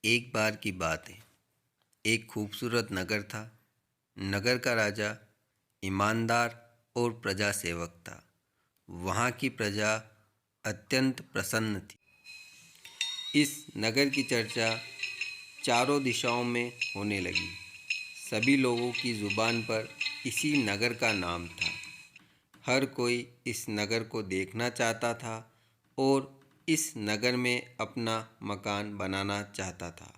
एक बार की बात है। एक खूबसूरत नगर था। नगर का राजा ईमानदार और प्रजा सेवक था। वहाँ की प्रजा अत्यंत प्रसन्न थी। इस नगर की चर्चा चारों दिशाओं में होने लगी। सभी लोगों की ज़ुबान पर इसी नगर का नाम था। हर कोई इस नगर को देखना चाहता था और इस नगर में अपना मकान बनाना चाहता था।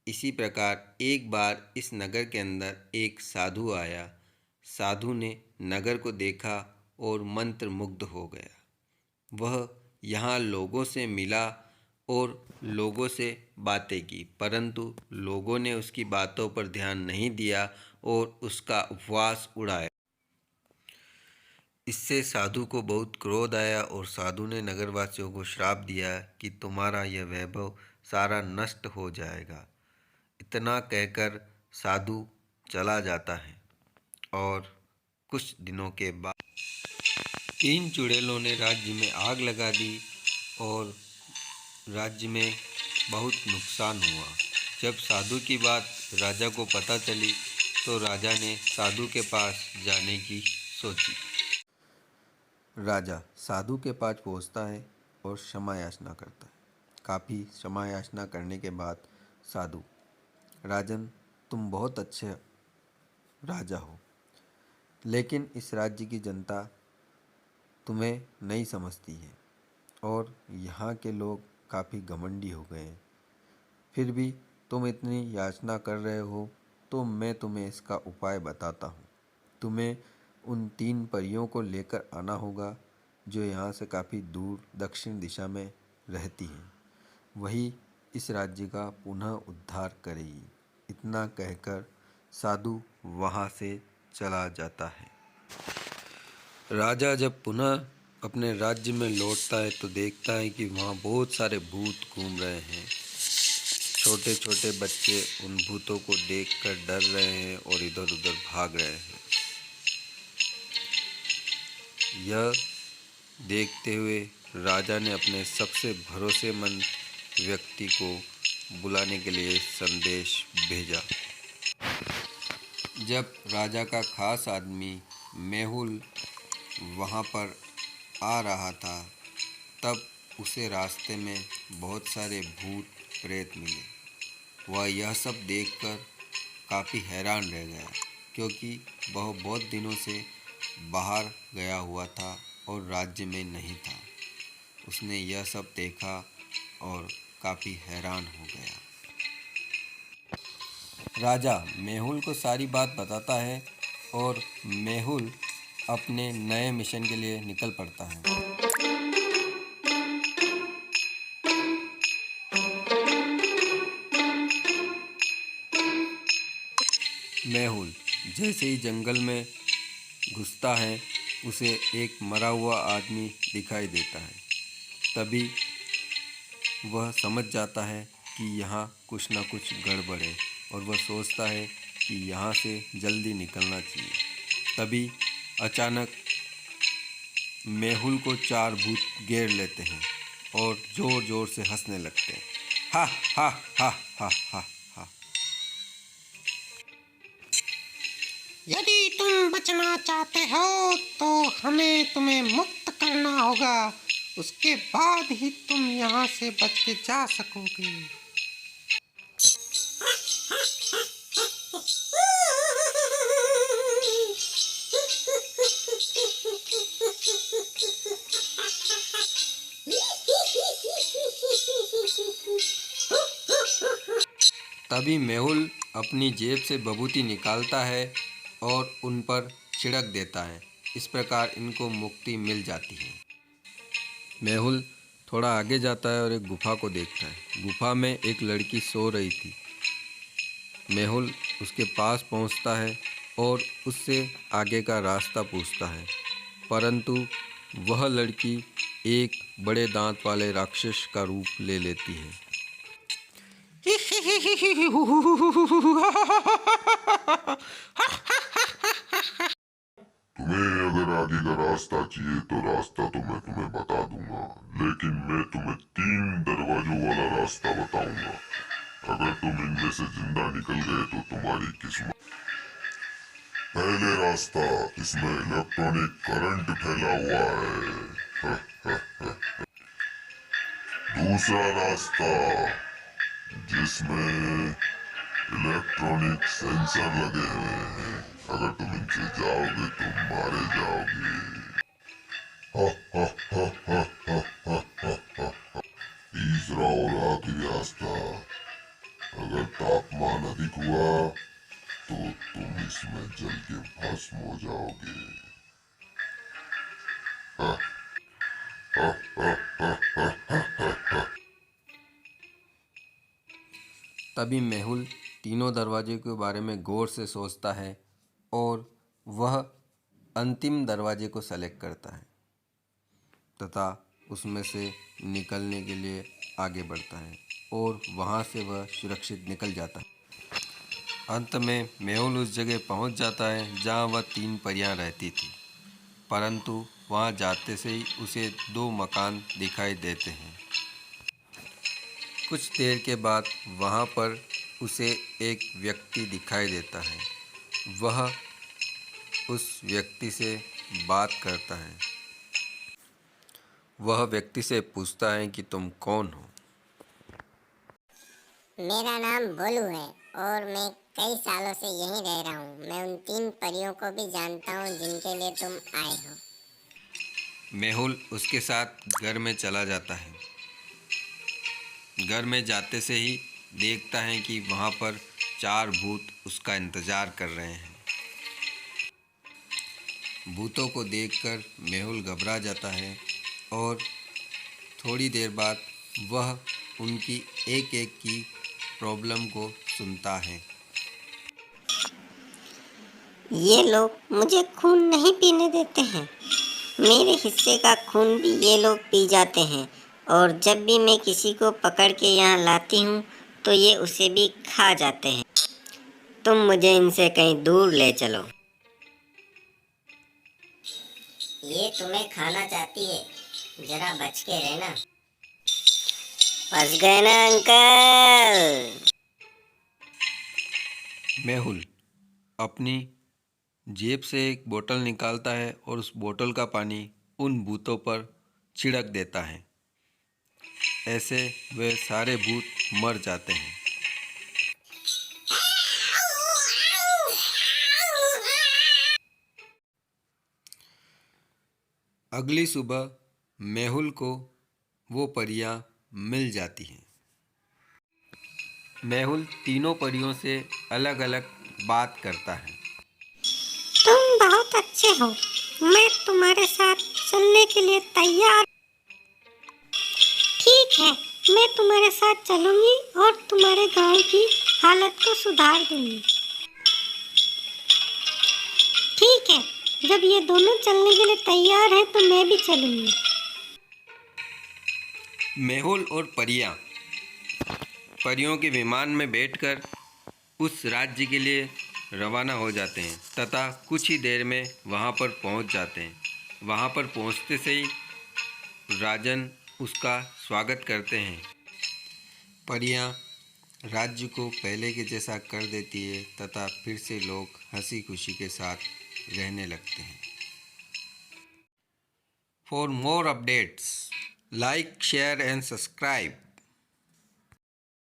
इसी प्रकार एक बार इस नगर के अंदर एक साधु आया। साधु ने नगर को देखा और मंत्रमुग्ध हो गया। वह यहाँ लोगों से मिला और लोगों से बातें की, परंतु लोगों ने उसकी बातों पर ध्यान नहीं दिया और उसका उपवास उड़ाया। इससे साधु को बहुत क्रोध आया और साधु ने नगरवासियों को श्राप दिया कि तुम्हारा यह वैभव सारा नष्ट हो जाएगा। इतना कहकर साधु चला जाता है और कुछ दिनों के बाद तीन चुड़ैलों ने राज्य में आग लगा दी और राज्य में बहुत नुकसान हुआ। जब साधु की बात राजा को पता चली तो राजा ने साधु के पास जाने की सोची। राजा साधु के पास पहुंचता है और क्षमा याचना करता है। काफ़ी क्षमा याचना करने के बाद साधु, राजन, तुम बहुत अच्छे राजा हो, लेकिन इस राज्य की जनता तुम्हें नहीं समझती है और यहाँ के लोग काफ़ी घमंडी हो गए हैं। फिर भी तुम इतनी याचना कर रहे हो तो मैं तुम्हें इसका उपाय बताता हूँ। तुम्हें उन तीन परियों को लेकर आना होगा जो यहाँ से काफ़ी दूर दक्षिण दिशा में रहती हैं। वही इस राज्य का पुनः उद्धार करेगी। इतना कहकर साधु वहाँ से चला जाता है। राजा जब पुनः अपने राज्य में लौटता है तो देखता है कि वहाँ बहुत सारे भूत घूम रहे हैं। छोटे छोटे बच्चे उन भूतों को देखकर डर रहे हैं और इधर उधर भाग रहे हैं। यह देखते हुए राजा ने अपने सबसे भरोसेमंद व्यक्ति को बुलाने के लिए संदेश भेजा। जब राजा का खास आदमी मेहुल वहाँ पर आ रहा था तब उसे रास्ते में बहुत सारे भूत प्रेत मिले। वह यह सब देखकर काफ़ी हैरान रह गया, क्योंकि वह बहुत दिनों से बाहर गया हुआ था और राज्य में नहीं था। उसने यह सब देखा और काफ़ी हैरान हो गया। राजा मेहुल को सारी बात बताता है और मेहुल अपने नए मिशन के लिए निकल पड़ता है। मेहुल जैसे ही जंगल में घुसता है उसे एक मरा हुआ आदमी दिखाई देता है। तभी वह समझ जाता है कि यहाँ कुछ न कुछ गड़बड़ है और वह सोचता है कि यहाँ से जल्दी निकलना चाहिए। तभी अचानक मेहुल को चार भूत घेर लेते हैं और ज़ोर ज़ोर से हंसने लगते हैं। हा हा हा हा हा हा। यदि तुम बचना चाहते हो तो हमें तुम्हें मुक्त करना होगा। उसके बाद ही तुम यहाँ से बच के जा सकोगे। तभी मेहुल अपनी जेब से बबूती निकालता है और उन पर छिड़क देता है। इस प्रकार इनको मुक्ति मिल जाती है। मेहुल थोड़ा आगे जाता है और एक गुफा को देखता है। गुफा में एक लड़की सो रही थी। मेहुल उसके पास पहुंचता है और उससे आगे का रास्ता पूछता है, परंतु वह लड़की एक बड़े दांत वाले राक्षस का रूप ले लेती है। तुम्हें अगर आगे का रास्ता चाहिए तो रास्ता तो मैं तुम्हें बता दूंगा, लेकिन मैं तुम्हें 3 दरवाजों वाला रास्ता बताऊंगा। अगर तुम इनमें से जिंदा निकल गए तो तुम्हारी किस्मत। पहले रास्ता, इसमें इलेक्ट्रॉनिक करंट फैला हुआ है। दूसरा रास्ता, जिसमें इलेक्ट्रॉनिक सेंसर लगे हुए हैं, अगर तुम इनसे जाओगे तो मारे जाओगे। तीसरा और आखिरी रास्ता, अगर तापमान अधिक हुआ तो तुम इसमें जल के भस्म हो जाओगे। तभी मेहुल तीनों दरवाजे के बारे में गौर से सोचता है और वह अंतिम दरवाजे को सेलेक्ट करता है तथा उसमें से निकलने के लिए आगे बढ़ता है और वहाँ से वह सुरक्षित निकल जाता है। अंत में मेहुल उस जगह पहुँच जाता है जहाँ वह 3 परियां रहती थी, परंतु वहाँ जाते से ही उसे 2 मकान दिखाई देते हैं। कुछ देर के बाद वहाँ पर उसे एक व्यक्ति दिखाई देता है। वह उस व्यक्ति से बात करता है। वह व्यक्ति से पूछता है कि तुम कौन हो? मेरा नाम बोलू है और मैं कई सालों से यहीं रह रहा हूँ। मैं उन 3 परियों को भी जानता हूँ जिनके लिए तुम आए हो। मेहुल उसके साथ घर में चला जाता है। घर में जाते से ही देखता है कि वहाँ पर 4 भूत उसका इंतज़ार कर रहे हैं। भूतों को देखकर मेहुल घबरा जाता है और थोड़ी देर बाद वह उनकी एक एक की प्रॉब्लम को सुनता है। ये लोग मुझे खून नहीं पीने देते हैं। मेरे हिस्से का खून भी ये लोग पी जाते हैं और जब भी मैं किसी को पकड़ के यहाँ लाती हूँ तो ये उसे भी खा जाते हैं। तुम मुझे इनसे कहीं दूर ले चलो। ये तुम्हें खाना चाहती है, जरा बच के रहना। फंस गए ना अंकल। मेहुल अपनी जेब से एक बोतल निकालता है और उस बोतल का पानी उन भूतों पर छिड़क देता है। ऐसे वे सारे भूत मर जाते हैं। अगली सुबह मेहुल को वो परियां मिल जाती हैं। मेहुल तीनों परियों से अलग अलग बात करता है। तुम बहुत अच्छे हो, मैं तुम्हारे साथ चलने के लिए तैयार। ठीक है, मैं तुम्हारे साथ चलूंगी और तुम्हारे गांव की हालत को सुधार दूंगी। ठीक है, जब ये दोनों चलने के लिए तैयार हैं तो मैं भी चलूंगी। मेहुल और परियों के विमान में बैठकर उस राज्य के लिए रवाना हो जाते हैं तथा कुछ ही देर में वहाँ पर पहुँच जाते हैं। वहाँ पर पहुँचते से ही राजन उसका स्वागत करते हैं। परियां राज्य को पहले के जैसा कर देती है तथा फिर से लोग हंसी खुशी के साथ रहने लगते हैं। For more updates, like, share and subscribe.